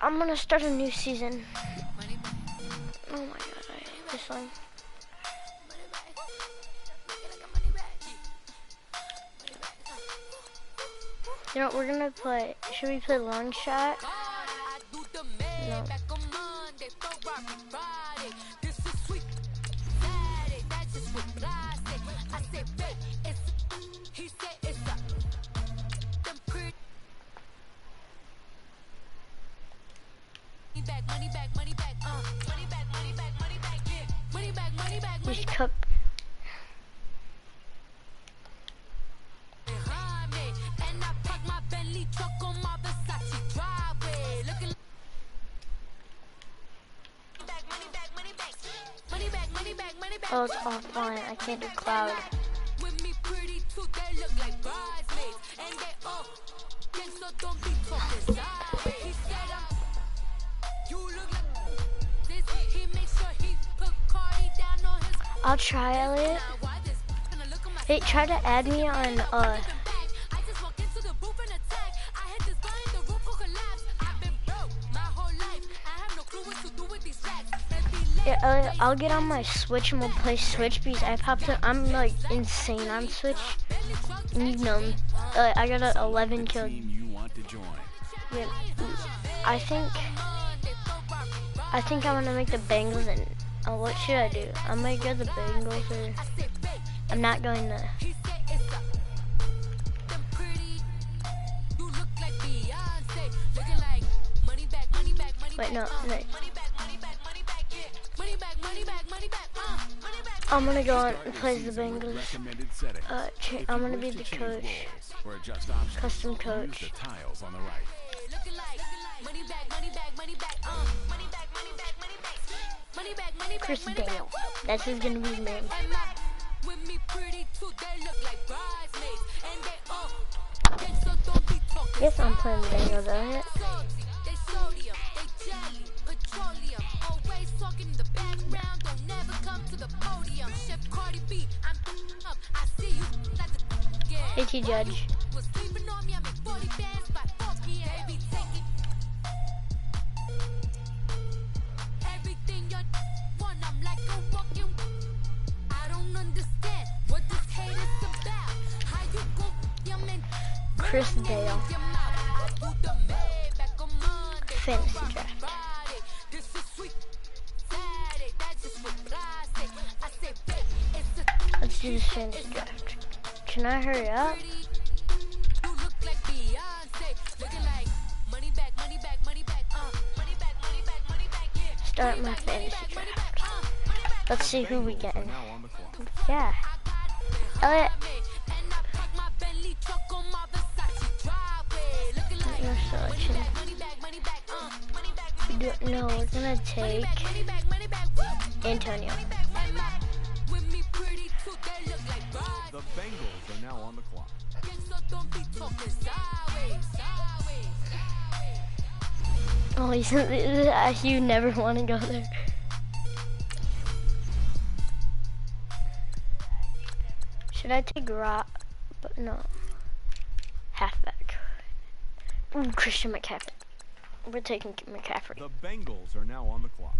I'm gonna start a new season. Oh my god, I hate this one. You know what, we're gonna play, should we play long shot? No. Just cup. Oh, it's offline. I can't do cloud. I'll try, Elliot. Hey, try to add me on, yeah, Elliot, I'll get on my Switch and we'll play Switch because I'm like insane on Switch. You know me. I got a 11 kill. Yeah, I think I'm gonna make the Bengals and what should I do? I might go the Bengals or I'm not going to. Wait, no. I'm gonna go on and play the Bengals. I'm gonna be the coach. Custom coach. Chris Dale. That's who's gonna be his name. Yes, I'm playing the Bengals, Elliot. Hey, T Judge. Chris Dale. Fantasy draft. Let's do this fantasy draft. Can I hurry up? Start my fantasy draft. Let's see who we get. Yeah. Elliot. No, we're gonna take Antonio. The Bengals are now on the clock. Oh, you never want to go there. Should I take Rock? But no. Halfback. Ooh, Christian McCaffrey. We're taking McCaffrey. The Bengals are now on the clock.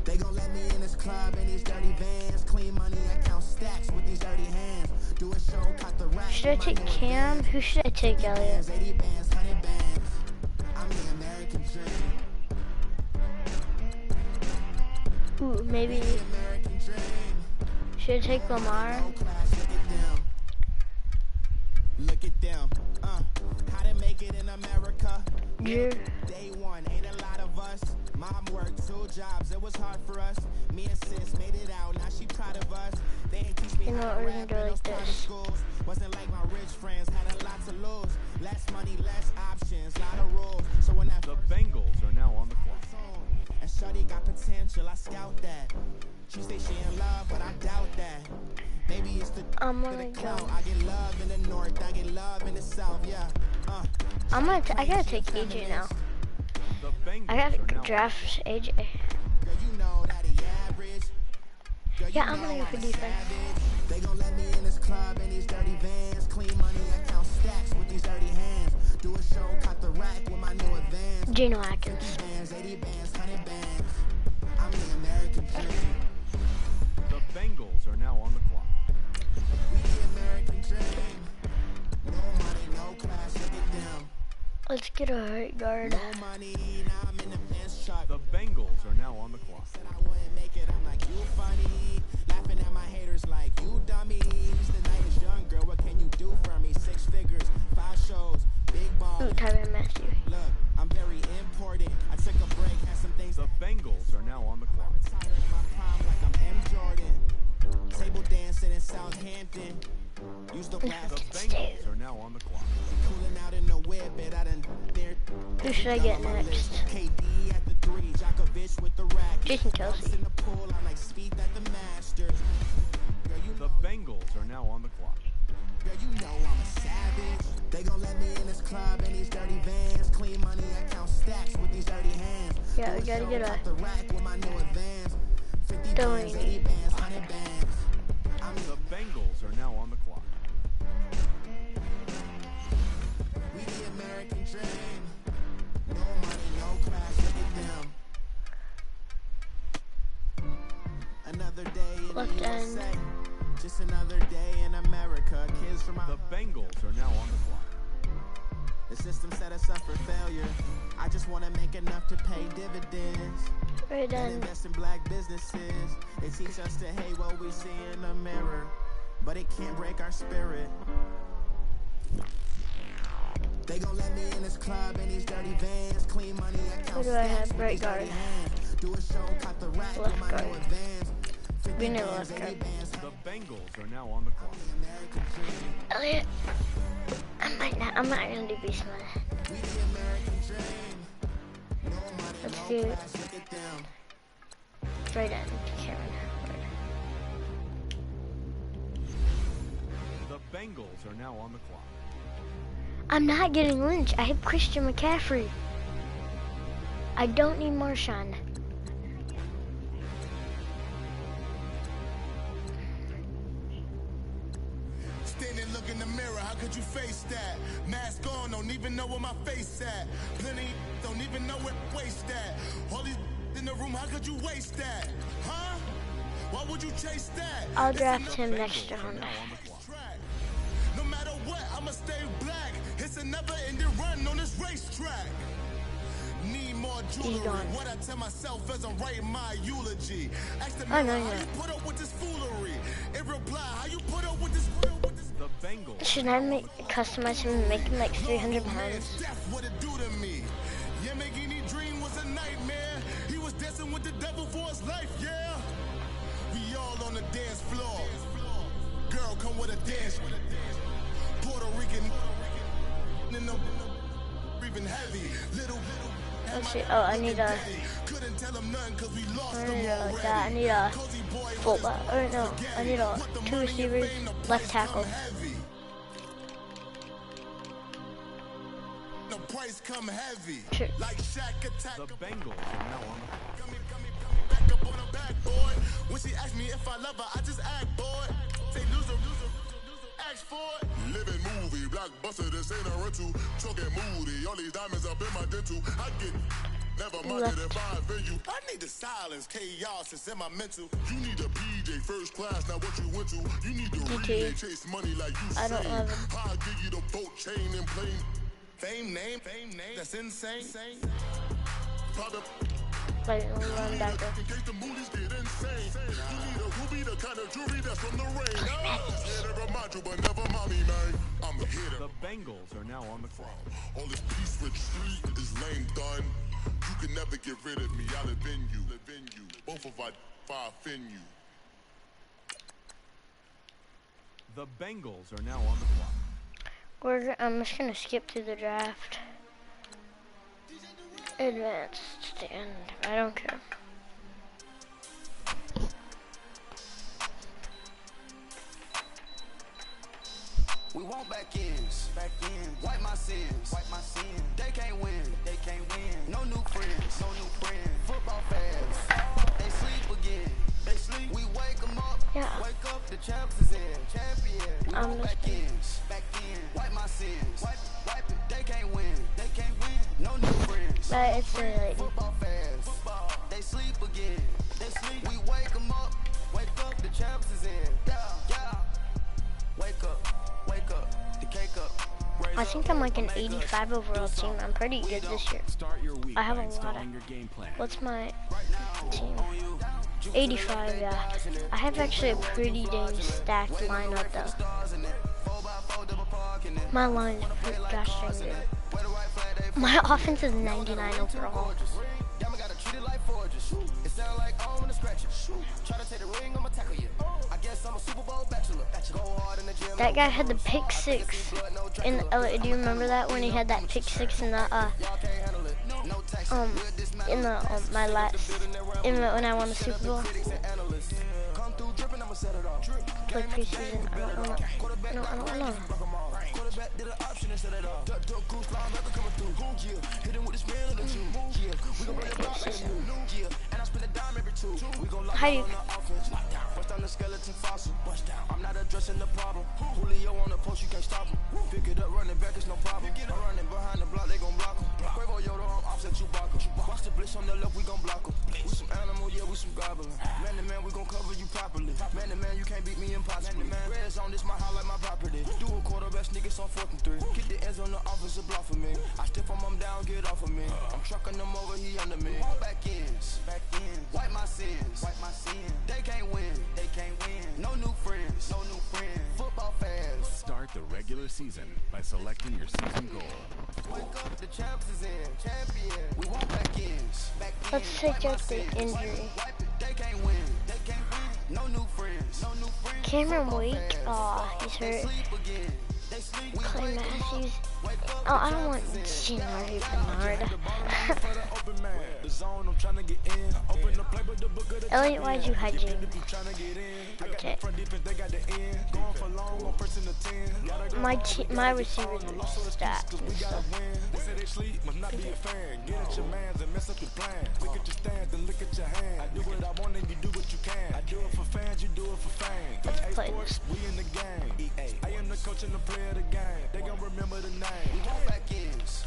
They gon' let me in this club in these dirty vans. Clean money, I count stacks with these dirty hands. Do a show, cut the rack. Should I take Cam? Who should I take, Elliot? 80 bands, 100 bands. I'm the American dream. Ooh, maybe. Should I take Lamar? Look at them. How to make it in America. Drew. Day one, ain't a lot of us. Mom worked 2 jobs, it was hard for us. Me and sis made it out, now she proud of us. They ain't teach me You know how what, to we're rap gonna go in like those private this. schools. Wasn't like my rich friends, had a lot to lose. Less money, less options, lot of rules. So when that The Bengals are now on the clock. and shawty got potential, I scout that. She say she in love, but I doubt that. Maybe it's the I'm to gonna the go. clout. I get love in the north, I get love in the south, yeah. I gotta take AJ now. The Bengals I are now gotta on the draft AJ. Girl, you know that he had average. Girl, you Yeah, I'm know gonna go for I'm a defense. savage. They gon' let me in this club in these dirty vans. Clean money, I count stacks with these dirty hands. Do a show, cut the rack with my new advance. Geno Atkins. 50 bands, 80 bands, 100 bands. I'm the American dream. The Bengals are now on the clock. We the American dream. No money, no class, look at them. Let's get a right guard. No money, now I'm in the Benz truck. The Bengals are now on the clock. Said I wouldn't make it, I'm like, you funny. Laughing at my haters like, you dummies. The night is young, girl, what can you do for me? 6 figures, 5 shows, big ball. Ooh, Tyron Matthew. Look, I'm very important. I took a break, had some things. The Bengals are now on the clock. Retired in my prime like I'm M. Jordan. Table dancing in Southampton. Used to blast. The Bengals are now on the clock. Cooling out in the whip, but I done there. Who should I get next? KD at the 3, Djokovic with the racket. Jason Kelsey. In the pool, I'm like Speed at the Masters. Girl, you The know, Bengals are now on the clock. girl, you know I'm a savage. They gon' let me in this club in these dirty vans. Clean money, I count stacks with these dirty hands. Yeah, we gotta get Cut a the rack with my new advance. 50 throwing. bands, 80 bands, 100 bands. I'm The Bengals are now on the clock. We the American dream. No money, no class, look at them. Another day in Left the end. USA. Just another day in America. Kids from The out. Bengals are now on the clock. The system set us up for failure. I just wanna make enough to pay dividends. Right And end. invest in black businesses. They teach us to hate what we see in the mirror, but it can't break our spirit. They gon' let me in this club in these dirty vans. Clean money, I count Who do I have? stacks with Right these dirty guard. hands. Do a show, cut the rack Left with my new guard. advance. 50 We need a bands, left 80 guard. bands, The Bengals are now on the clock. American dream. Elliot. I'm not gonna do beast mode. We the American dream. No money, Let's no do class, look at them. right end. Cameron. The Bengals are now on the clock. I'm not getting Lynch. I have Christian McCaffrey. I don't need Marshawn. Standing, look in the mirror, how could you face that? Mask on, don't even know where my face at. Plenty, don't even know where waste at. All these in the room, how could you waste that? Huh? Why would you chase that? I'll It's draft enough him next Bengals are round. now on the clock. track. No matter what, I'ma stay black. It's a never-ending run on this racetrack. Need more jewelry. gone. What I tell myself as I'm writing my eulogy. Ask the I mirror, know how you. you put up with this foolery? In reply, how you put up with this? The Bengals. Should I make customize him and make him like 300 pounds? Death, what it do to me? Yeah, making any dream was a nightmare. He was dancing with the devil for his life, yeah. We all on the dance floor. Girl, come with a dance. Puerto Rican in the breathing heavy. Little. Let's see. Oh, I need a. Couldn't tell him nothing 'cause we lost I him need a already. like that. I need a Cozy boy fullback. Or no, I need a 2 receivers, left tackle. heavy. The price come heavy. Sure. Like Shaq attack. The Bengals are now on the clock. Coming back up on her backboard. When she asked me if I love her, I just act bored. Say loser, ask for it. Living movie, blockbuster, this ain't a rental. Talking moody, all these diamonds up in my dental. I get never mind Left. it if I offend you. I need the silence, chaos, it's in my mental. You need a PJ, first class, not what you went to. You need to DT. relay, chase money like you I don't say. have him. I'll give you the boat chain and plane. Fame name, that's insane. Private Like linebacker. in case the movies get insane. You need a ruby, the kind of jewelry that's from the rain. Here to remind you, but never mommy, man. I'm a hitter. The Bengals are now on the clock. All this peace with street is lame done. You can never get rid of me. I live in you. Both of our fire fin you. The Bengals are now on the clock. I'm just gonna skip to the draft. Advanced stand. I don't care. We want back ends. Wipe my sins. They can't win. No new friends. Football fans. They sleep again. But it's a lady. Football fans, they sleep again. They sleep. We wake them up. Wake up, the champs is in. Yeah, yeah. Wake up, the cake up. I think I'm like an 85 overall team. I'm pretty good this year. Start your week I have by a lot installing of. your game plan. What's my team? 85, yeah. I have actually a pretty dang stacked lineup though. My line is pretty gosh dang good. My offense is 99 overall. That guy had the pick six in the, do you remember that when he had that pick six in the my last when I won the Super Bowl? Like preseason, I don't know. How do you? I'm not addressing the problem. Julio on the post, you can't stop him. Pick it up, running back, it's no problem. I'm running behind the block, they gon' block him. Quavo Yoda, I'm offset Chewbacca. Watch the blitz on the left, we gon' block him. We some animal, yeah, we some goblin. Man to man, we gon' cover you properly. Man to man, you can't beat me impossible. Red zone, this my highlight, my property. Do a quarterback sneakers on 4th and 3. Get the ends on the offensive block for me. I stiff him, I'm down, get off of me. I'm trucking them over, he under me. Back ends, wipe my sins, They can't win, No new friends, Football fans. Start the regular season by selecting your season goal. Wake up, the champs is in, champion. We want back ends, Let's take out the injury. They can't win, No new friends, Cameron Wake, he's hurt. Clay Matthews. Oh, I don't want Gennard Bernard. Elliot, why'd you hide James? Okay. My receivers are stacked and stuff. Let's play this. I am the coach and the player of the game. They gon' remember the name. We want back ends,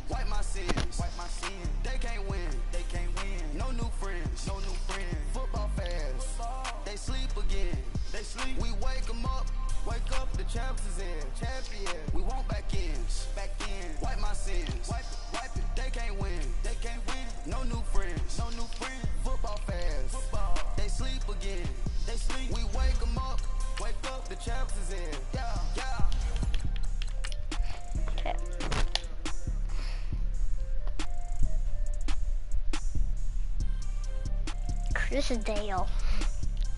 wipe my sins, They can't win, No new friends, Football fans, they sleep again, We wake them up, the champs is in, champion. We want back ends, wipe my sins, wipe it. They can't win, No new friends, Football fans, they sleep again, We wake them up, the champs is in, yeah. Okay. Chris Dale,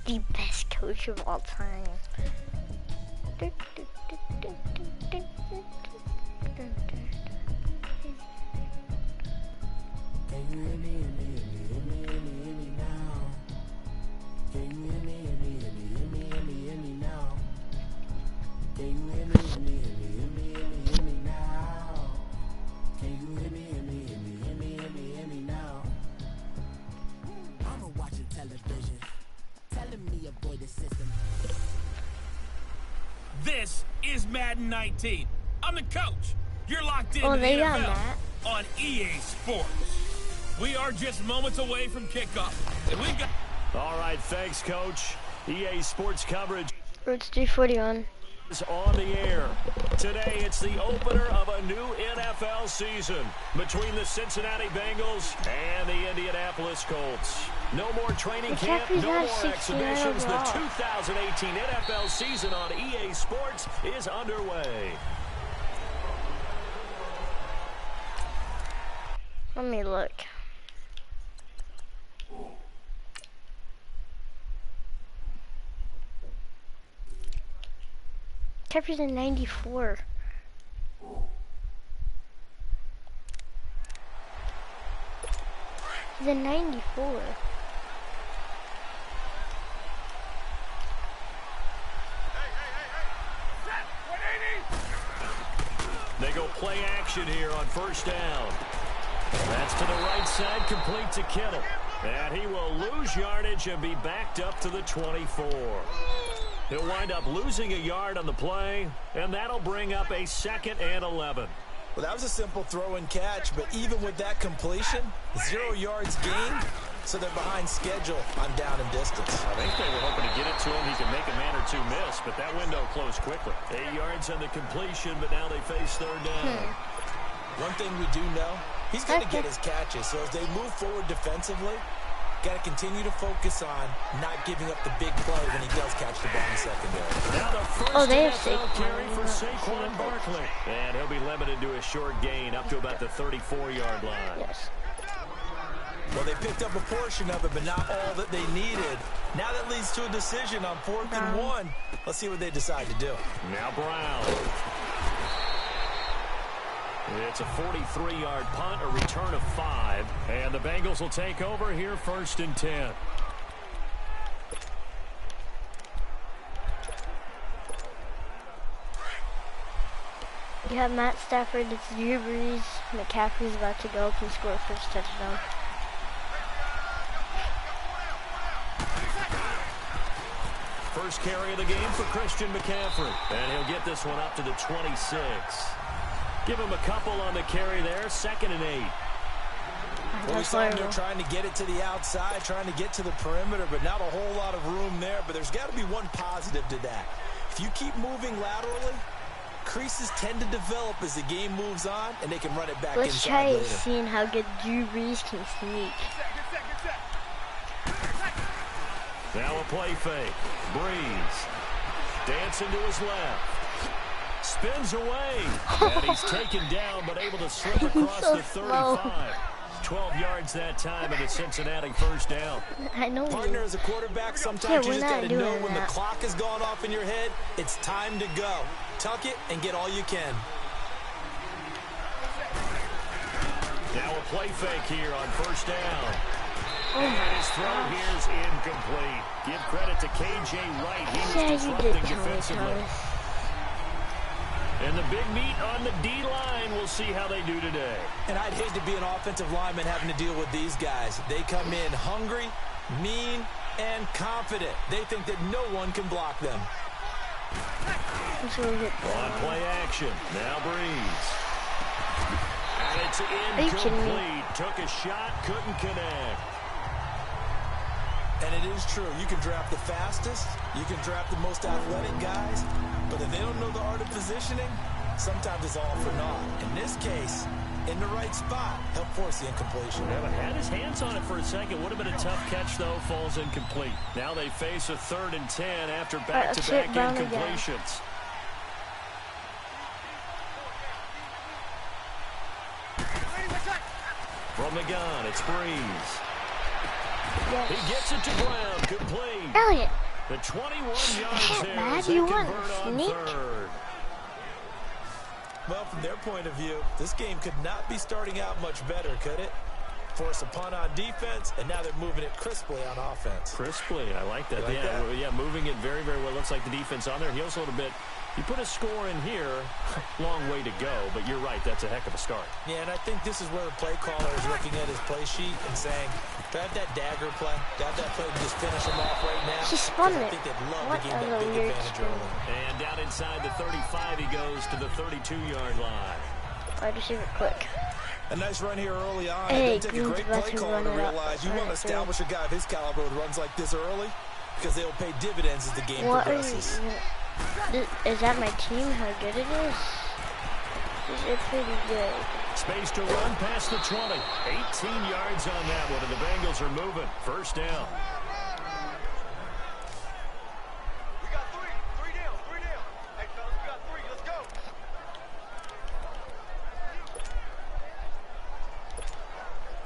the best coach of all time. This is Madden 19. I'm the coach. You're locked in Oh, to they the got NFL that. on EA Sports. We are just moments away from kickoff, and we've got... All right, thanks, Coach. EA Sports coverage It's 341. is on the air. Today, it's the opener of a new NFL season between the Cincinnati Bengals and the Indianapolis Colts. No more training camp, McCaffrey's no not more 69 exhibitions. The overall. 2018 NFL season on EA Sports is underway. Let me look. McCaffrey's a 94. He's a 94. They go play action here on first down. That's to the right side, complete to Kittle. And he will lose yardage and be backed up to the 24. He'll wind up losing a yard on the play, and that'll bring up a 2nd and 11. Well, that was a simple throw and catch, but even with that completion, 0 yards gained, so they're behind schedule on down and distance. I think they were hoping to get it to him. He can make a man or two miss, but that window closed quickly. 8 yards on the completion, but now they face third down. One thing we do know, he's going to get his catches, so as they move forward defensively, got to continue to focus on not giving up the big play when he does catch the ball in the secondary. Now the first NFL carry for Saquon Barkley. And he'll be limited to a short gain up to about the 34-yard line. Yes. Well, they picked up a portion of it, but not all that they needed. Now that leads to a decision on 4th and 1. Let's see what they decide to do. Now Brown. It's a 43-yard punt, a return of 5. And the Bengals will take over here 1st and 10. You have Matt Stafford, it's Drew Brees. McCaffrey's about to go up and score first touchdown. First carry of the game for Christian McCaffrey. And he'll get this one up to the 26. Give him a couple on the carry there. 2nd and 8. Well, we saw him trying to get it to the outside, trying to get to the perimeter, but not a whole lot of room there. But there's got to be one positive to that. If you keep moving laterally, creases tend to develop as the game moves on, and they can run it back Let's inside try later. seeing how good Drew Brees can sneak. Now a play fake. Breeze. Dancing to his left. Spins away. And he's taken down, but able to slip across the 35. 12 yards that time, and a Cincinnati first down. I know. Partner, as a quarterback, sometimes you just got to know when the clock has gone off in your head, it's time to go. Tuck it and get all you can. Now a play fake here on first down. Oh and his throw here is incomplete. Give credit to K.J. Wright. He was disrupting defensively. And the big meat on the D-line. We'll see how they do today. And I'd hate to be an offensive lineman having to deal with these guys. They come in hungry, mean, and confident. They think that no one can block them. On play action. Now Breeze. And it's incomplete. Took a shot, couldn't connect. And it is true. You can draft the fastest. You can draft the most athletic guys. But if they don't know the art of positioning, sometimes it's all for naught. In this case, in the right spot, help force the incompletion. Yeah, had his hands on it for a second. Would have been a tough catch, though. Falls incomplete. Now they face a 3rd and 10 after back-to-back incompletions. From the gun, it's Breeze. Yes. He gets it to Brown. Complete. Elliott. The 21 yards there as You they want convert on sneak? 3rd. Well, from their point of view, this game could not be starting out much better, could it? Force a punt on defense, and now they're moving it crisply on offense. Crisply, I like that. Like that? Yeah, moving it very, very well. Looks like the defense on there heals a little bit. You put a score in here, long way to go, but you're right, that's a heck of a start. Yeah, and I think this is where the play caller is looking at his play sheet and saying, do I have that dagger play? Do I have that play to just finish him off right now? She spun it. I think they'd love What to get a that big weird advantage spin. early. And down inside the 35, he goes to the 32-yard line. Wide receiver quick. A nice run here early on. Hey, It didn't take a great play caller to realize you want to establish a guy of his caliber with runs like this early because they'll pay dividends as the game progresses. Is that my team? How good it is? It's pretty good. Space to run past the 20. 18 yards on that one, and the Bengals are moving. First down. We got three down. Hey, fellas, we got 3. Let's go.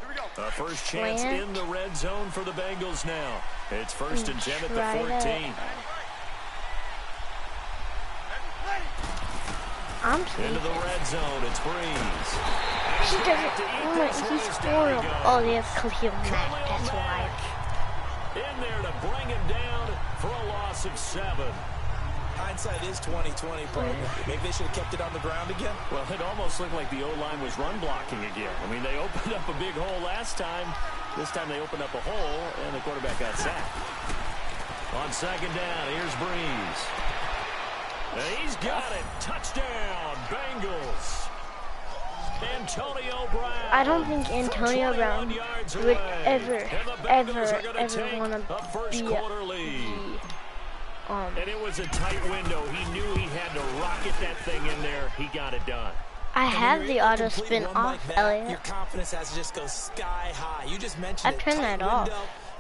Here we go. First chance in the red zone for the Bengals now. It's 1st and 10 at the 14. I'm into the red zone. It's Breeze. He doesn't. He's horrible. Oh, they have Khalil Mack. That's why. In there to bring him down for a loss of 7. Hindsight is 20/20, partner. Maybe they should have kept it on the ground again. Well, it almost looked like the O-line was run blocking again. I mean, they opened up a big hole last time. This time they opened up a hole, and the quarterback got sacked. On 2nd down, here's Breeze. And he's got it. Touchdown, Bengals. Antonio Brown. I don't think Antonio Brown would ever want to be and it was a tight window. He knew he had to rocket that thing in there. He got it done. I have the auto spin off, Elliot. Your confidence has to just go sky high. You just mentioned I turned that off.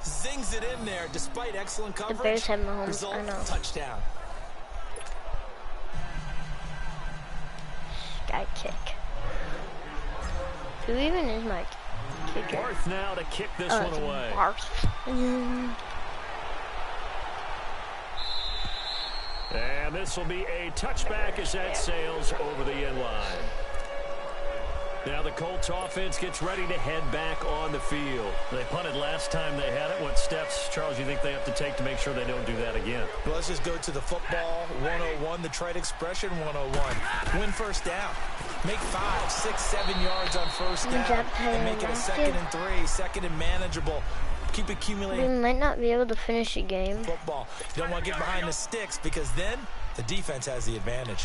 Zings it in there despite excellent coverage. The Bears have Mahomes. Result, I know. Touchdown. Sky kick. Who even is my kicker? Barth now to kick this one away. Barth. And this will be a touchback as that sails over the end line. Now the Colts offense gets ready to head back on the field. They punted last time they had it. What steps, Charles, you think they have to take to make sure they don't do that again? Well, let's just go to the football 101, the trade expression 101. Win first down. Make 5, 6, 7 yards on first down. And make it a 2nd and 3, 2nd and manageable. Keep accumulating. We might not be able to finish a game. Football. You don't want to get behind the sticks because then the defense has the advantage.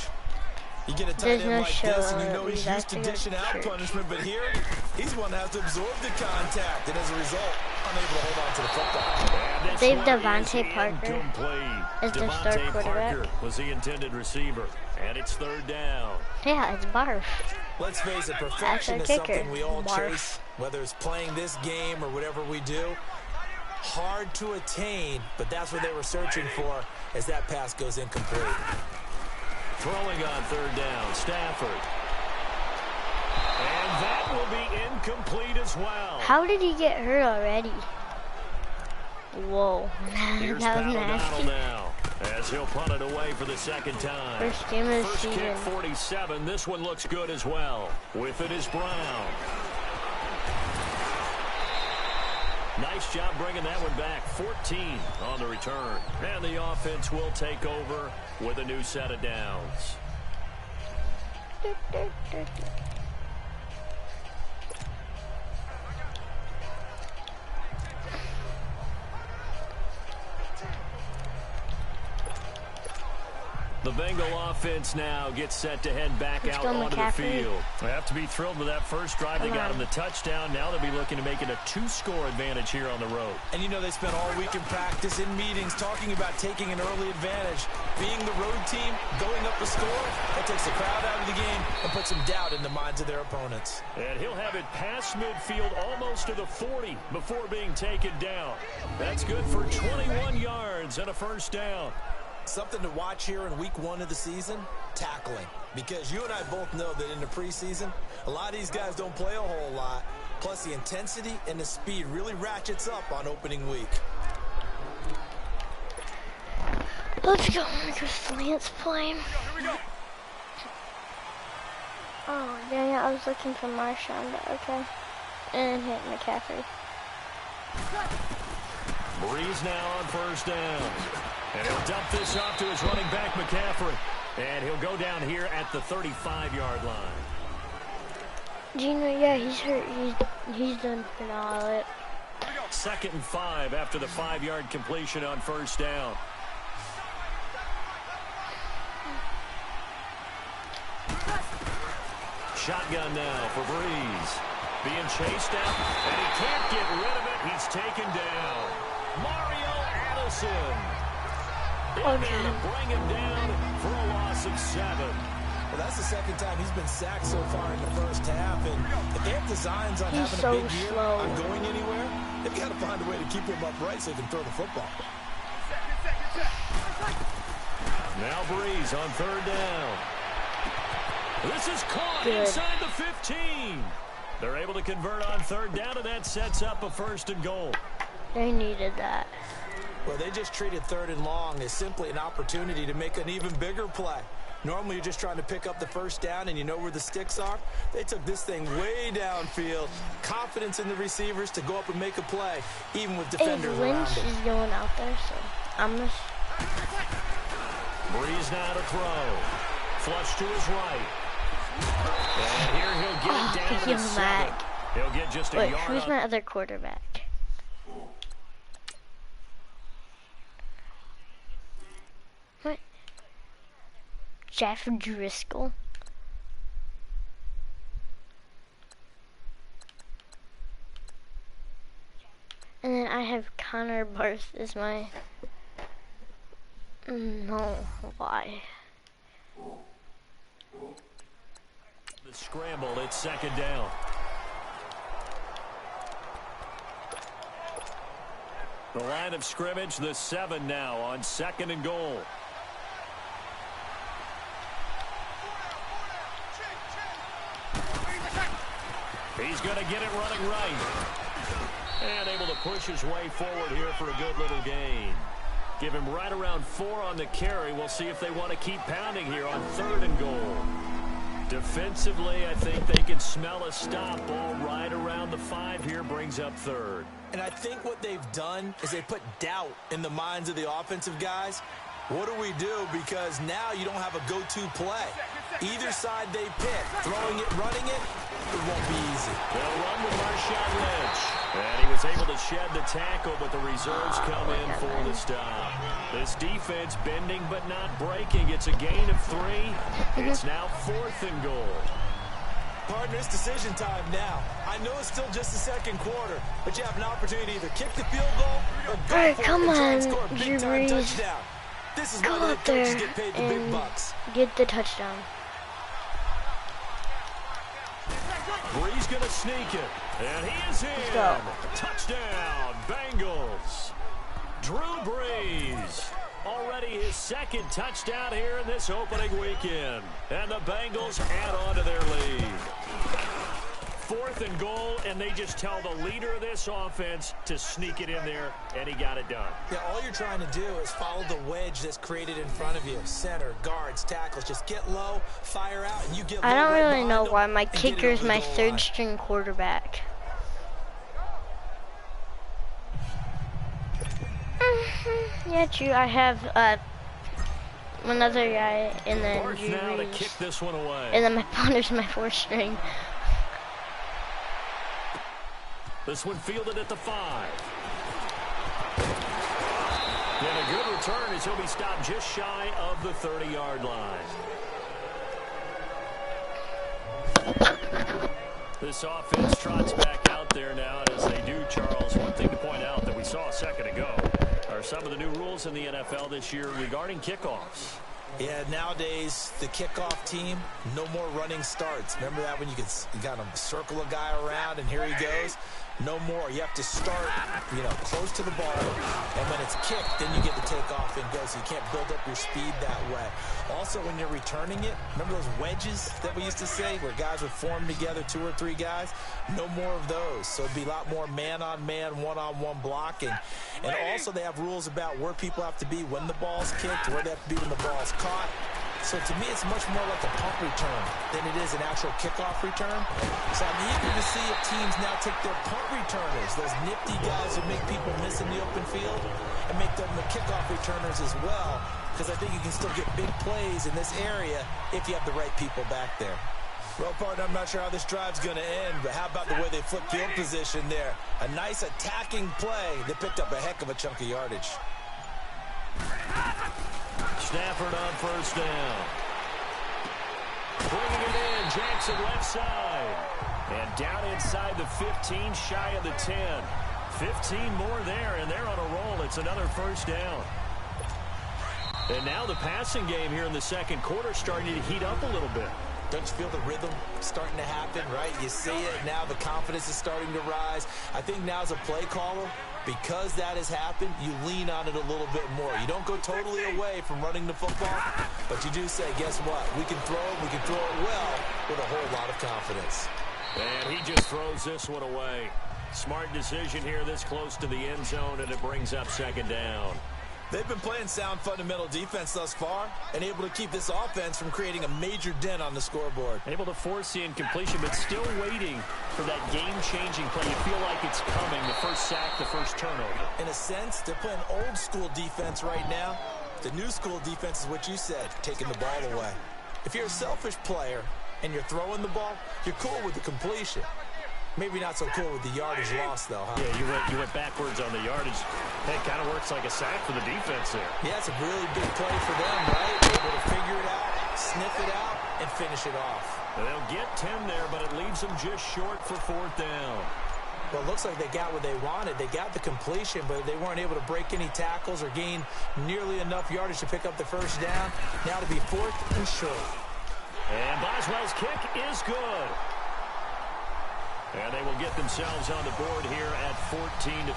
You get a tight end like this and you know he's used to dishing out punishment, but here, he's one that has to absorb the contact, and as a result, unable to hold on to the football. They've Devontae Parker as their star quarterback. Parker was the intended receiver, and it's 3rd down. Yeah, it's Barf. Let's face it, perfection is something we all chase, whether it's playing this game or whatever we do. Hard to attain, but that's what they were searching for as that pass goes incomplete. Throwing on 3rd down, Stafford. And that will be incomplete as well. How did he get hurt already? Whoa. Here's That was nasty. now, as he'll punt it away for the 2nd time. First game of the First season. kick, 47. This one looks good as well. With it is Brown. Nice job bringing that one back. 14 on the return. And the offense will take over with a new set of downs. The Bengal offense now gets set to head back out onto the field. They have to be thrilled with that first drive. They got him the touchdown. Now they'll be looking to make it a 2-score advantage here on the road. And you know they spent all week in practice, in meetings, talking about taking an early advantage. Being the road team, going up a score, that takes the crowd out of the game and puts some doubt in the minds of their opponents. And he'll have it past midfield almost to the 40 before being taken down. That's good for 21 yards and a first down. Something to watch here in week 1 of the season, tackling. Because you and I both know that in the preseason, a lot of these guys don't play a whole lot. Plus the intensity and the speed really ratchets up on opening week. Let's go, Marcus Lance play. Oh, dang it, I was looking for Marshawn, but okay. And hit McCaffrey. Breeze now on first down. And he'll dump this off to his running back, McCaffrey. And he'll go down here at the 35-yard line. Gino, yeah, he's hurt. He's done for all it. 2nd and 5 after the 5-yard completion on first down. Shotgun now for Breeze. Being chased out, and he can't get rid of it. He's taken down. Mario Addison. In there to bring him down for a loss of 7. Well, that's the 2nd time he's been sacked so far in the first half. And if they have designs on having a big year, on going anywhere, they've got to find a way to keep him upright so he can throw the football. Now Breeze on 3rd down. This is caught inside the 15. They're able to convert on 3rd down, and that sets up a 1st and goal. They needed that. Well, they just treated 3rd and long as simply an opportunity to make an even bigger play. Normally, you're just trying to pick up the 1st down, and you know where the sticks are. They took this thing way downfield. Confidence in the receivers to go up and make a play, even with defenders around Lynch is going out there, so I'm just... Breeze now to throw. Flush to his right. And here he'll get it down to the 7. He'll get just a yard. Who's my other quarterback? What? Jeff Driscoll? And then I have Connor Barth as my... No, why? The scramble, it's second down. The line of scrimmage, the 7 now on 2nd and goal. He's going to get it running right. And able to push his way forward here for a good little gain. Give him right around 4 on the carry. We'll see if they want to keep pounding here on 3rd and goal. Defensively, I think they can smell a stop. Ball right around the 5 here, brings up 3rd. And I think what they've done is they put doubt in the minds of the offensive guys. What do we do? Because now you don't have a go-to play. Either side they pick, throwing it, running it, it won't be easy. They'll run with Marshawn Lynch. And he was able to shed the tackle, but the reserves come in for the stop. This defense bending but not breaking. It's a gain of 3. It's now 4th and goal. Partner, it's decision time now. I know it's still just the second quarter, but you have an opportunity to either kick the field goal or go for it and try and score a big-time touchdown. This is why the coaches get paid the big bucks. Get the touchdown. Brees going to sneak it. And he is in. Go. Touchdown, Bengals. Drew Brees. Already his 2nd touchdown here in this opening weekend. And the Bengals add on to their lead. 4th and goal, and they just tell the leader of this offense to sneak it in there, and he got it done. Yeah, all you're trying to do is follow the wedge that's created in front of you. Center, guards, tackles. Just get low, fire out, and you get low. I don't really know why my kicker is my 3rd-string quarterback. Yeah, true. I have another guy, and then Drew now to Brees. kick this one away. And then my punter's my 4th-string. This one fielded at the 5. And a good return as he'll be stopped just shy of the 30-yard line. This offense trots back out there now, and as they do, Charles, one thing to point out that we saw a second ago are some of the new rules in the NFL this year regarding kickoffs. Yeah, nowadays, the kickoff team, no more running starts. Remember that when you got to circle a guy around and here he goes? No more. You have to start, close to the ball, and when it's kicked, then you get to take off and go, so you can't build up your speed that way. Also, when you're returning it, remember those wedges that we used to say where guys would form together, 2 or 3 guys? No more of those. So it'd be a lot more man-on-man, one-on-one blocking. And also they have rules about where people have to be when the ball's kicked, where they have to be when the ball's caught. So to me, it's much more like a punt return than it is an actual kickoff return. So I'm eager to see if teams now take their punt returners, those nifty guys who make people miss in the open field, and make them the kickoff returners as well, because I think you can still get big plays in this area if you have the right people back there. Well, partner, I'm not sure how this drive's going to end, but how about the way they flip field position there? A nice attacking play that picked up a heck of a chunk of yardage. Stafford on 1st down. Bringing it in, Jackson left side. And down inside the 15, shy of the 10. 15 more there, and they're on a roll. It's another 1st down. And now the passing game here in the 2nd quarter starting to heat up a little bit. Don't you feel the rhythm starting to happen, right? You see it now, the confidence is starting to rise. I think now as a play caller, because that has happened, you lean on it a little bit more. You don't go totally away from running the football, but you do say, guess what? We can throw it well with a whole lot of confidence. And he just throws this one away. Smart decision here this close to the end zone, and it brings up 2nd down. They've been playing sound fundamental defense thus far and able to keep this offense from creating a major dent on the scoreboard. Able to force the incompletion, but still waiting for that game-changing play. You feel like it's coming, the first sack, the first turnover. In a sense, they're playing old-school defense right now. The new-school defense is what you said, taking the ball away. If you're a selfish player and you're throwing the ball, you're cool with the completion. Maybe not so cool with the yardage loss, though, huh? Yeah, you went backwards on the yardage. It kind of works like a sack for the defense there. Yeah, it's a really big play for them, right? Able to figure it out, sniff it out, and finish it off. They'll get 10 there, but it leaves them just short for 4th down. Well, it looks like they got what they wanted. They got the completion, but they weren't able to break any tackles or gain nearly enough yardage to pick up the first down. Now to be 4th and short. And Boswell's kick is good. And they will get themselves on the board here at 14-3.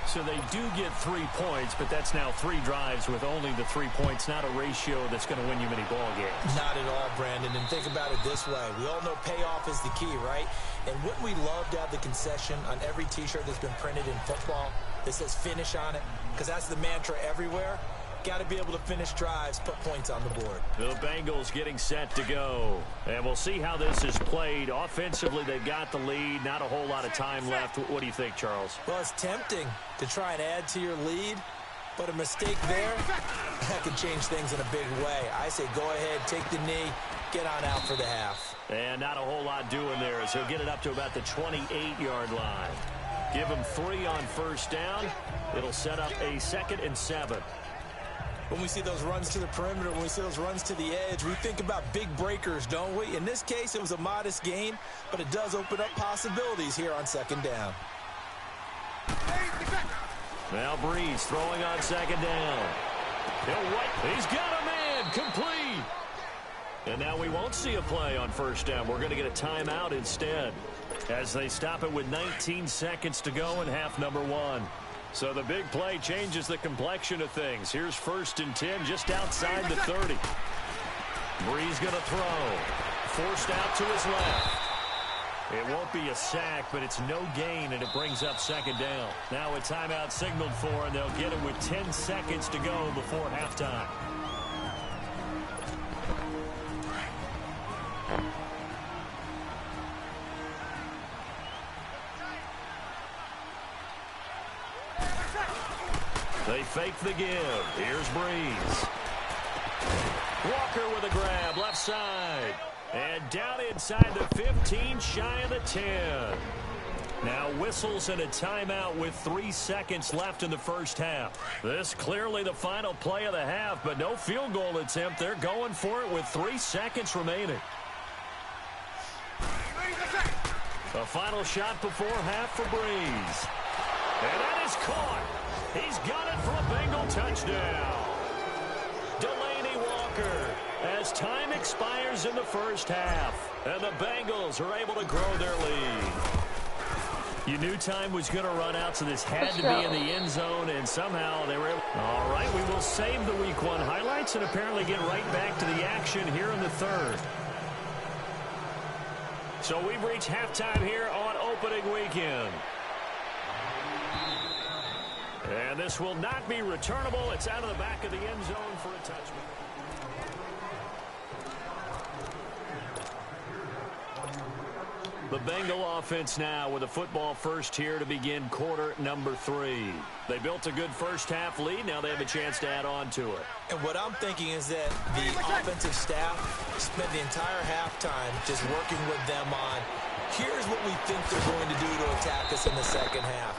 So they do get 3 points, but that's now 3 drives with only the 3 points, not a ratio that's going to win you many ball games. Not at all, Brandon. And think about it this way. We all know payoff is the key, right? And wouldn't we love to have the concession on every T-shirt that's been printed in football that says finish on it? Because that's the mantra everywhere. Got to be able to finish drives, put points on the board. The Bengals getting set to go. And we'll see how this is played. Offensively, they've got the lead. Not a whole lot of time left. What do you think, Charles? Well, it's tempting to try and add to your lead, but a mistake there, that could change things in a big way. I say go ahead, take the knee, get on out for the half. And not a whole lot doing there as he'll get it up to about the 28-yard line. Give him 3 on first down. It'll set up a 2nd and 7. When we see those runs to the perimeter, when we see those runs to the edge, we think about big breakers, don't we? In this case, it was a modest gain, but it does open up possibilities here on 2nd down. Now Breeze throwing on 2nd down. He's got a man, complete. And now we won't see a play on first down. We're going to get a timeout instead as they stop it with 19 seconds to go in half number 1. So the big play changes the complexion of things. Here's 1st and 10 just outside the 30. Breeze going to throw. Forced out to his left. It won't be a sack, but it's no gain, and it brings up 2nd down. Now a timeout signaled for, and they'll get it with 10 seconds to go before halftime. They fake the give. Here's Breeze. Walker with a grab, left side. And down inside the 15, shy of the 10. Now whistles and a timeout with 3 seconds left in the first half. This clearly the final play of the half, but no field goal attempt. They're going for it with 3 seconds remaining. A final shot before half for Breeze. And that is caught. He's got it for a Bengal touchdown. Delaney Walker as time expires in the first half. And the Bengals are able to grow their lead. You knew time was going to run out, so this had to be in the end zone, and somehow they were able. All right, we will save the Week 1 highlights and apparently get right back to the action here in the 3rd. So we've reached halftime here on opening weekend. And this will not be returnable. It's out of the back of the end zone for a touchback. The Bengal offense now with a football first here to begin quarter number 3. They built a good first half lead. Now they have a chance to add on to it. And what I'm thinking is that the offensive staff spent the entire halftime just working with them on, here's what we think they're going to do to attack us in the second half.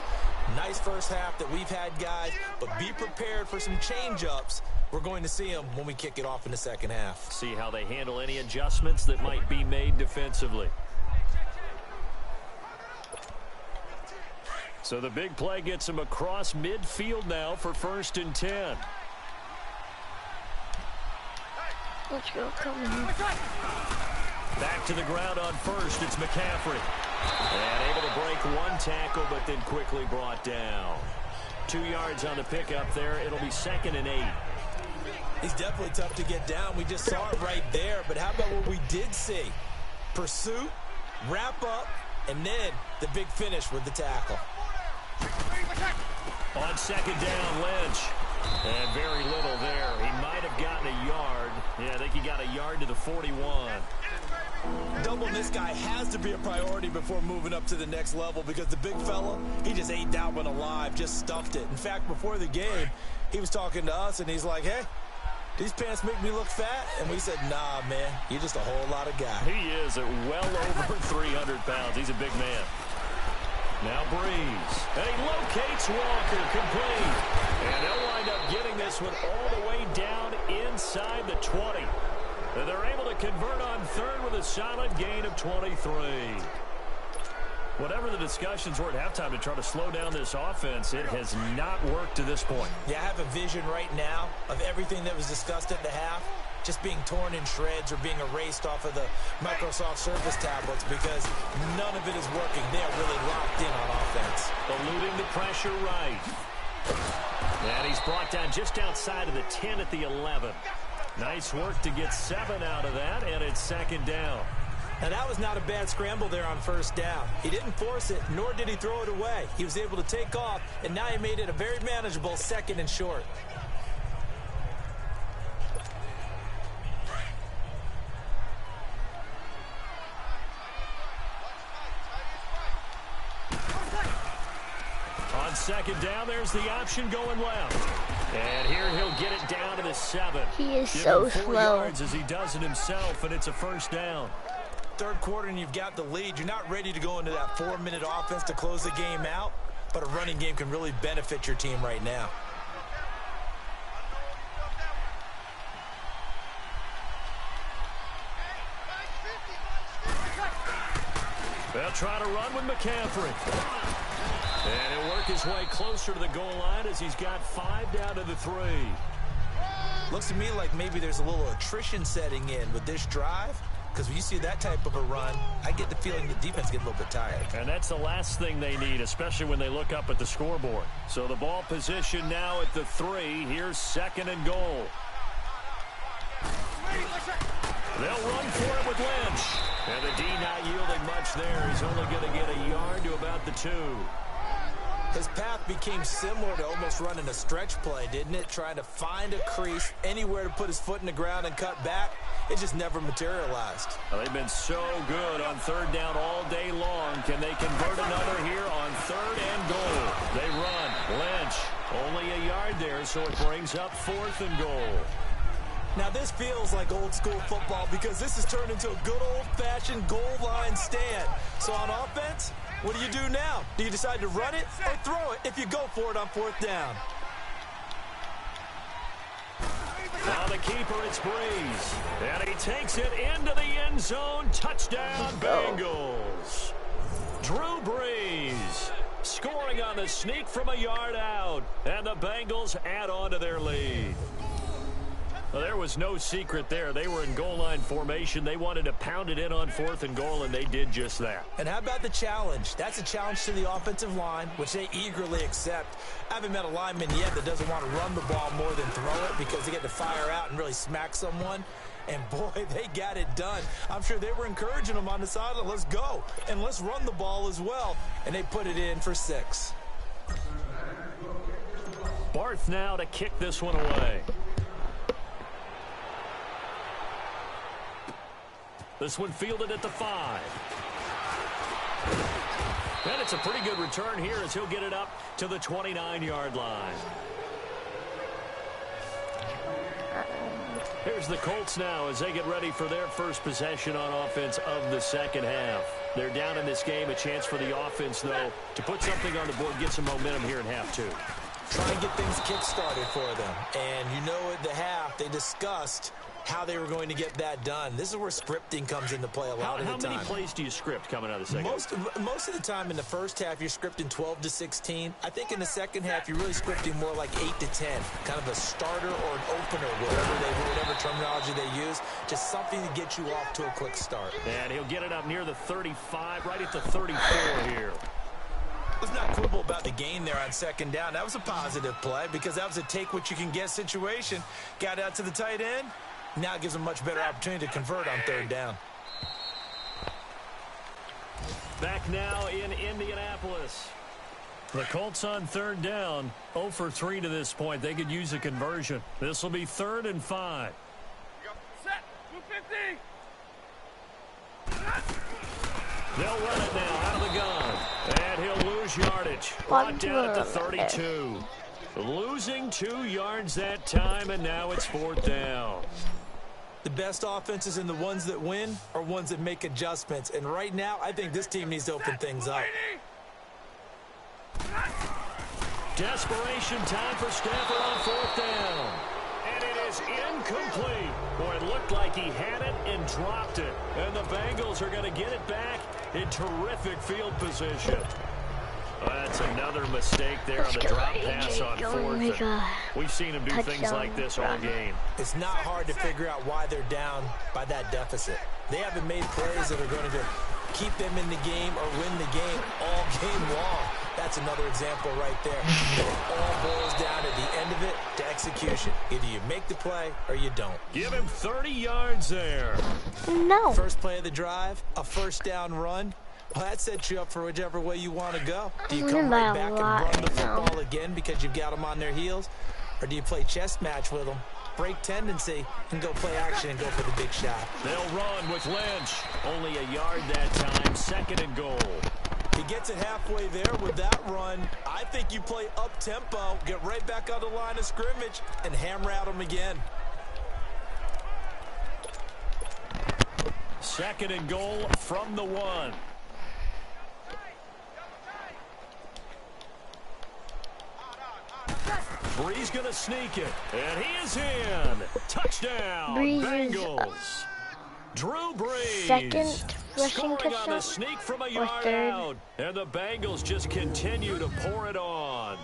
Nice first half that we've had, guys, but be prepared for some change-ups. We're going to see them when we kick it off in the second half. See how they handle any adjustments that might be made defensively. So the big play gets them across midfield now for 1st and 10. Let's go, come on. Back to the ground on first. It's McCaffrey. And able to break 1 tackle, but then quickly brought down. 2 yards on the pickup there. It'll be 2nd and 8. He's definitely tough to get down. We just saw it right there. But how about what we did see? Pursuit, wrap up, and then the big finish with the tackle. On 2nd down, Lynch. And very little there. He might have gotten a yard. Yeah, I think he got a yard to the 41. Doubling this guy has to be a priority before moving up to the next level because the big fella, he just ate that one alive, just stuffed it. In fact, before the game, he was talking to us, and he's like, hey, these pants make me look fat? And we said, nah, man, you're just a whole lot of guy. He is at well over 300 pounds. He's a big man. Now Breeze. And he locates Walker complete. And they'll wind up getting this one all the way down inside the 20. And they're able to convert on 3rd with a solid gain of 23. Whatever the discussions were at halftime to try to slow down this offense, it has not worked to this point. Yeah, I have a vision right now of everything that was discussed at the half just being torn in shreds or being erased off of the Microsoft Surface tablets because none of it is working. They are really locked in on offense. Eluding the pressure right. And he's brought down just outside of the 10 at the 11. Nice work to get 7 out of that, and it's second down. Now, that was not a bad scramble there on first down. He didn't force it, nor did he throw it away. He was able to take off, and now he made it a very manageable 2nd and short. On second down, there's the option going left. And here he'll get it down to the 7. He is so 4 slow. yards as he does it himself, and it's a first down. Third quarter and you've got the lead. You're not ready to go into that 4-minute offense to close the game out, but a running game can really benefit your team right now. They'll try to run with McCaffrey. And he'll work his way closer to the goal line as he's got 5 down to the 3. Looks to me like maybe there's a little attrition setting in with this drive. Because when you see that type of a run, I get the feeling the defense gets a little bit tired. And that's the last thing they need, especially when they look up at the scoreboard. So the ball position now at the 3. Here's 2nd and goal. They'll run for it with Lynch. And the D not yielding much there. He's only going to get a yard to about the 2. His path became similar to almost running a stretch play, didn't it? Trying to find a crease, anywhere to put his foot in the ground and cut back. It just never materialized. Well, they've been so good on 3rd down all day long. Can they convert another here on 3rd and goal? They run. Lynch, only a yard there, so it brings up 4th and goal. Now, this feels like old school football because this has turned into a good old-fashioned goal line stand. So on offense, what do you do now? Do you decide to run it or throw it if you go for it on 4th down? Now the keeper, it's Breeze. And he takes it into the end zone. Touchdown, Bengals. Drew Brees scoring on the sneak from a yard out. And the Bengals add on to their lead. Well, there was no secret there. They were in goal line formation. They wanted to pound it in on 4th and goal, and they did just that. And how about the challenge? That's a challenge to the offensive line, which they eagerly accept. I haven't met a lineman yet that doesn't want to run the ball more than throw it because they get to fire out and really smack someone. And, boy, they got it done. I'm sure they were encouraging them on the sideline. Let's go, and let's run the ball as well. And they put it in for 6. Barth now to kick this one away. This one fielded at the 5. And it's a pretty good return here as he'll get it up to the 29-yard line. Here's the Colts now as they get ready for their first possession on offense of the 2nd half. They're down in this game. A chance for the offense, though, to put something on the board, get some momentum here in half 2. Try and get things kick-started for them. And you know at the half they discussed how they were going to get that done. This is where scripting comes into play a lot of the time. How many plays do you script coming out of the second? Most of the time in the first half, you're scripting 12 to 16. I think in the second half, you're really scripting more like 8 to 10, kind of a starter or an opener, whatever terminology they use, just something to get you off to a quick start. And he'll get it up near the 35, right at the 34 here. Let's not quibble about the gain there on 2nd down. That was a positive play because that was a take-what-you-can-get situation. Got out to the tight end. Now it gives them a much better opportunity to convert on 3rd down. Back now in Indianapolis. The Colts on 3rd down, 0 for 3 to this point. They could use a conversion. This will be 3rd and 5. Set. 250. They'll run it now out of the gun. And he'll lose yardage. Brought down at the 32. Losing 2 yards that time, and now it's 4th down. The best offenses and the ones that win are ones that make adjustments. And right now, I think this team needs to open things up. Desperation time for Stafford on 4th down. And it is incomplete. Boy, it looked like he had it and dropped it. And the Bengals are going to get it back in terrific field position. That's another mistake there on the drop pass on fourth. We've seen him do things like this all game. It's not hard to figure out why they're down by that deficit. They haven't made plays that are going to keep them in the game or win the game all game long. That's another example right there. It all boils down at the end of it to execution. Either you make the play or you don't. Give him 30 yards there. No. First play of the drive, a first down run. Well, that sets you up for whichever way you want to go. Do you come right back and run the football again because you've got them on their heels? Or do you play chess match with them, break tendency, and go play action and go for the big shot? They'll run with Lynch. Only a yard that time, 2nd and goal. He gets it halfway there with that run. I think you play up-tempo, get right back on the line of scrimmage, and hammer at him again. 2nd and goal from the 1. Brees going to sneak it, and he is in. Touchdown, Bengals. Drew Brees. Second rushing scoring on touchdown. a sneak from a yard out. And the Bengals just continue to pour it on.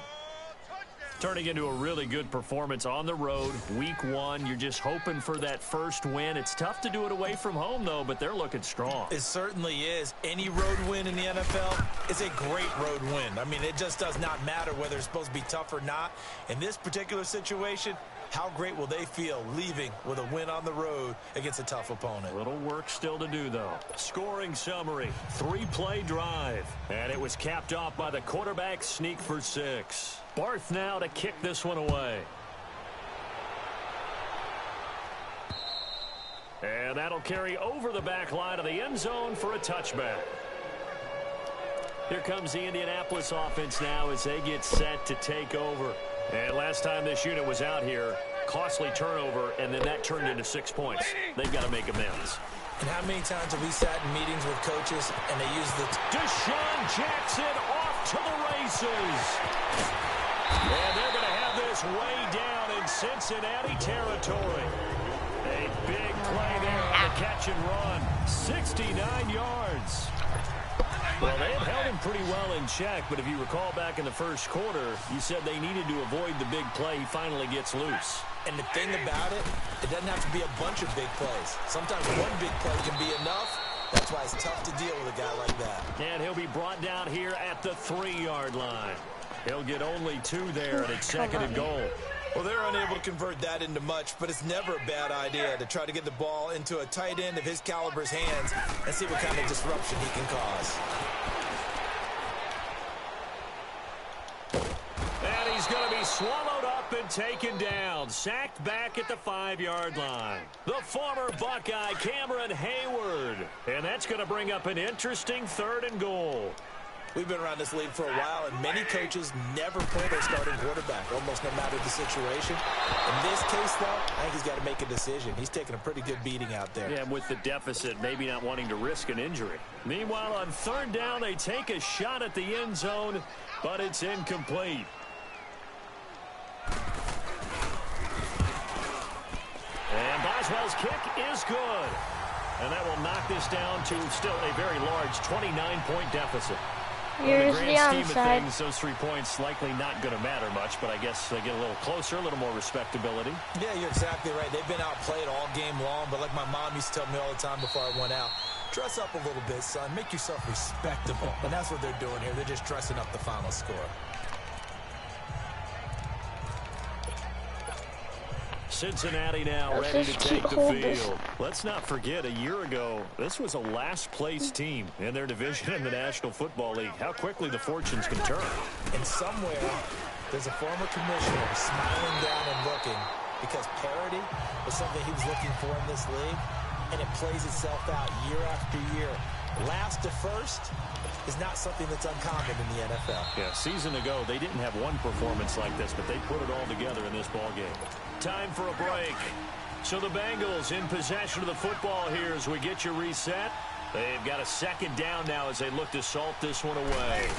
Turning into a really good performance on the road. Week 1, you're just hoping for that first win. It's tough to do it away from home, though, but they're looking strong. It certainly is. Any road win in the NFL is a great road win. I mean, it just does not matter whether it's supposed to be tough or not. In this particular situation, how great will they feel leaving with a win on the road against a tough opponent? Little work still to do, though. Scoring summary, 3-play drive. And it was capped off by the quarterback sneak for 6. Barth now to kick this one away. And that'll carry over the back line of the end zone for a touchback. Here comes the Indianapolis offense now as they get set to take over. And last time this unit was out here, costly turnover, and then that turned into 6 points. They've got to make amends. And how many times have we sat in meetings with coaches and they use the... Deshaun Jackson off to the races. And they're going to have this way down in Cincinnati territory. A big play there on the catch and run. 69 yards. Well, they have held him pretty well in check, but if you recall back in the first quarter, you said they needed to avoid the big play. He finally gets loose. And the thing about it, it doesn't have to be a bunch of big plays. Sometimes one big play can be enough. That's why it's tough to deal with a guy like that. And he'll be brought down here at the 3-yard line. He'll get only 2 there, and it's 2nd and goal. Well, they're unable to convert that into much, but it's never a bad idea to try to get the ball into a tight end of his caliber's hands and see what kind of disruption he can cause. And he's going to be swallowed up and taken down. Sacked back at the 5-yard line. The former Buckeye, Cameron Hayward. And that's going to bring up an interesting 3rd and goal. We've been around this league for a while, and many coaches never play their starting quarterback, almost no matter the situation. In this case, though, I think he's got to make a decision. He's taking a pretty good beating out there. Yeah, with the deficit, maybe not wanting to risk an injury. Meanwhile, on 3rd down, they take a shot at the end zone, but it's incomplete. And Boswell's kick is good. And that will knock this down to still a very large 29-point deficit. Here's the the grand scheme onside. of things, those 3 points likely not going to matter much, but I guess they get a little closer, a little more respectability. Yeah, you're exactly right. They've been outplayed all game long, but like my mom used to tell me all the time before I went out, dress up a little bit, son. Make yourself respectable. And that's what they're doing here. They're just dressing up the final score. Cincinnati now ready to take the field. Let's not forget, a year ago, this was a last-place team in their division in the National Football League. How quickly the fortunes can turn. And somewhere, there's a former commissioner smiling down and looking because parity was something he was looking for in this league, and it plays itself out year after year. Last to first is not something that's uncommon in the NFL. Yeah, season ago, they didn't have one performance like this, but they put it all together in this ball game. Time for a break. So the Bengals in possession of the football here as we get you reset. They've got a 2nd down now as they look to salt this one away.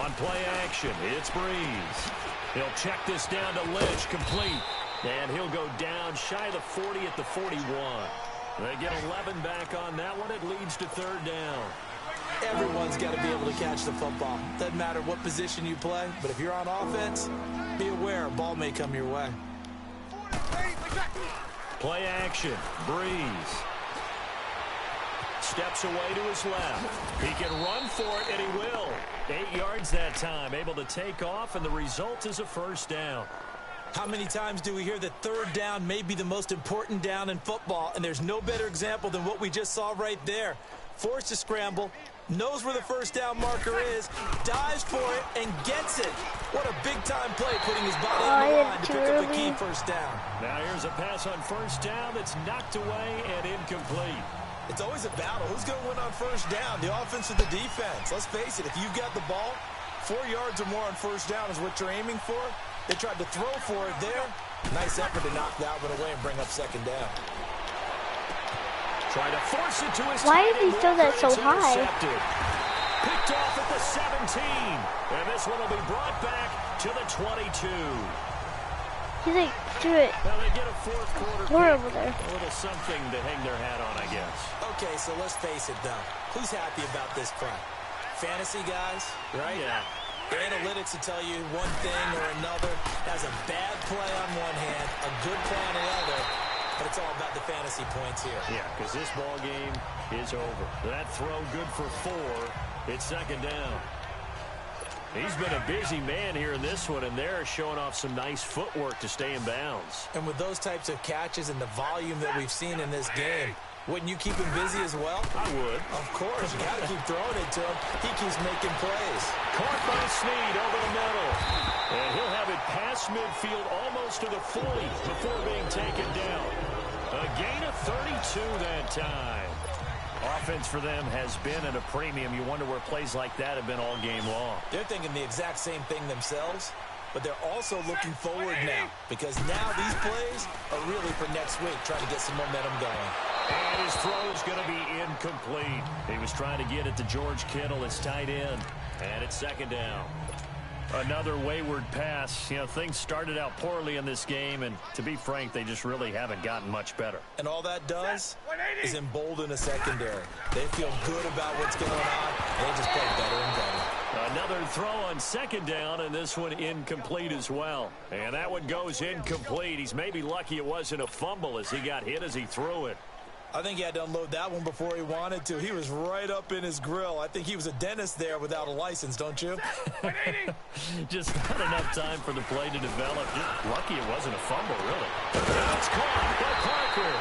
On play action, it's Brees. He'll check this down to Lynch, complete. And he'll go down shy of the 40 at the 41. They get 11 back on that one. It leads to third down. Everyone's got to be able to catch the football. Doesn't matter what position you play, but if you're on offense, be aware a ball may come your way. Play action. Breeze. Steps away to his left. He can run for it, and he will. 8 yards that time. Able to take off, and the result is a first down. How many times do we hear that third down may be the most important down in football, and there's no better example than what we just saw right there. Forced to scramble, knows where the first down marker is, dives for it, and gets it. What a big-time play, putting his body on the line to pick up the key first down. Now here's a pass on first down that's knocked away and incomplete. It's always a battle. Who's going to win on first down, the offense or the defense? Let's face it, if you've got the ball, 4 yards or more on first down is what you're aiming for. They tried to throw for it there. Nice effort to knock that one away and bring up second down. Trying to force it to his Why did he throw that so high? Picked off at the 17. And this one will be brought back to the 22. He like threw it. Now they get a fourth quarter horrible there. A little something to hang their hat on, I guess. Okay, so let's face it, though. Who's happy about this play? Fantasy guys, right? Yeah. Analytics will tell you one thing or another. Has a bad play on one hand, a good play on the other, but it's all about the fantasy points here. Yeah, because this ball game is over. That throw good for 4. It's second down. He's been a busy man here in this one, and they're showing off some nice footwork to stay in bounds. And with those types of catches and the volume that we've seen in this game, wouldn't you keep him busy as well? I would. Of course. You got to keep throwing it to him. He keeps making plays. Caught by Snead over the middle. And he'll have it past midfield almost to the 40 before being taken down. A gain of 32 that time. Offense for them has been at a premium. You wonder where plays like that have been all game long. They're thinking the exact same thing themselves, but they're also looking forward now because now these plays are really for next week, trying to get some momentum going. And his throw is going to be incomplete. He was trying to get it to George Kittle, his tight end. And it's second down. Another wayward pass. You know, things started out poorly in this game, and to be frank, they just really haven't gotten much better. And all that does is embolden a secondary. They feel good about what's going on, and they just play better and better. Another throw on second down, and this one incomplete as well. And that one goes incomplete. He's maybe lucky it wasn't a fumble as he got hit as he threw it. I think he had to unload that one before he wanted to. He was right up in his grill. I think he was a dentist there without a license, don't you? Just not enough time for the play to develop. Just lucky it wasn't a fumble, really. Now it's caught by Parker.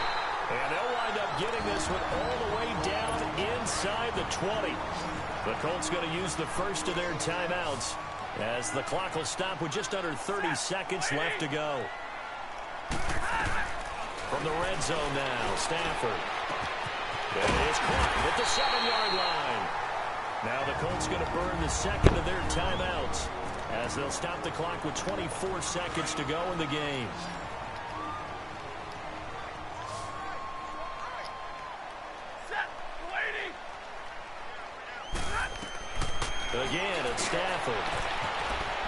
And they'll wind up getting this one all the way down inside the 20. The Colts going to use the first of their timeouts as the clock will stop with just under 30 seconds left to go. From the red zone now, Stafford. It is caught at the 7-yard line. Now the Colts going to burn the second of their timeouts as they'll stop the clock with 24 seconds to go in the game. Again, it's Stafford.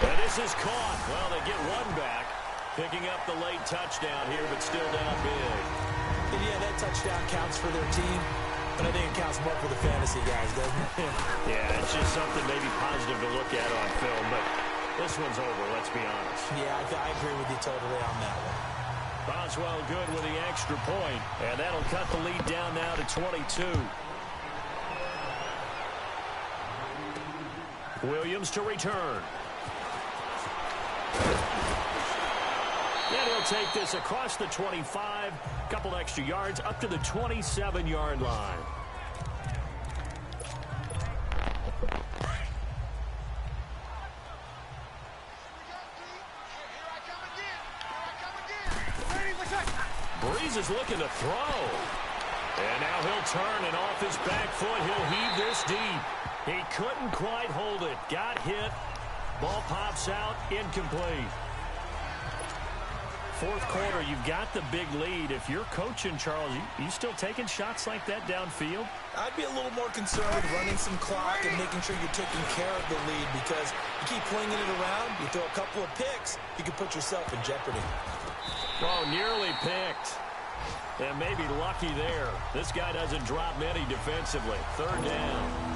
And this is caught. Well, they get one back. Picking up the late touchdown here, but still down big. Yeah, that touchdown counts for their team, but I think it counts more for the fantasy guys, doesn't it? Yeah, it's just something maybe positive to look at on film, but this one's over, let's be honest. Yeah, I agree with you totally on that one. Boswell good with the extra point, and that'll cut the lead down now to 22. Williams to return. And he'll take this across the 25, couple extra yards up to the 27-yard line. Breeze is looking to throw. And now he'll turn, and off his back foot, he'll heave this deep. He couldn't quite hold it. Got hit. Ball pops out, incomplete. Fourth quarter, you've got the big lead. If you're coaching, Charles, you still taking shots like that downfield? I'd be a little more concerned with running some clock and making sure you're taking care of the lead, because you keep flinging it around, you throw a couple of picks, you can put yourself in jeopardy. Oh, nearly picked. And maybe lucky there. This guy doesn't drop many defensively. Third down.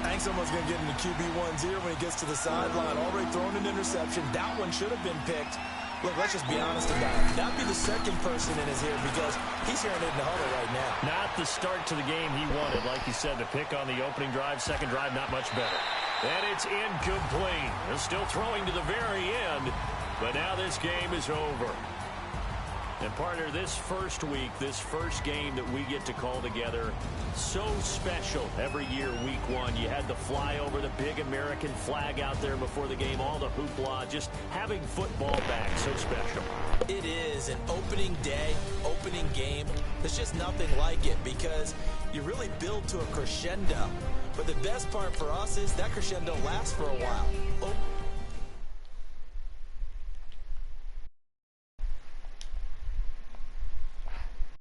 I think someone's going to get into QB1's ear when he gets to the sideline. Already thrown an interception. That one should have been picked. Look, let's just be honest about it. That'd be the second person in his ear because he's hearing it in the huddle right now. Not the start to the game he wanted. Like you said, the pick on the opening drive, second drive, not much better. And it's incomplete. They're still throwing to the very end, but now this game is over. And partner, this first week, this first game that we get to call together, so special every year, week one. You had the flyover, the big American flag out there before the game, all the hoopla, just having football back, so special. It is an opening day, opening game. There's just nothing like it because you really build to a crescendo. But the best part for us is that crescendo lasts for a while.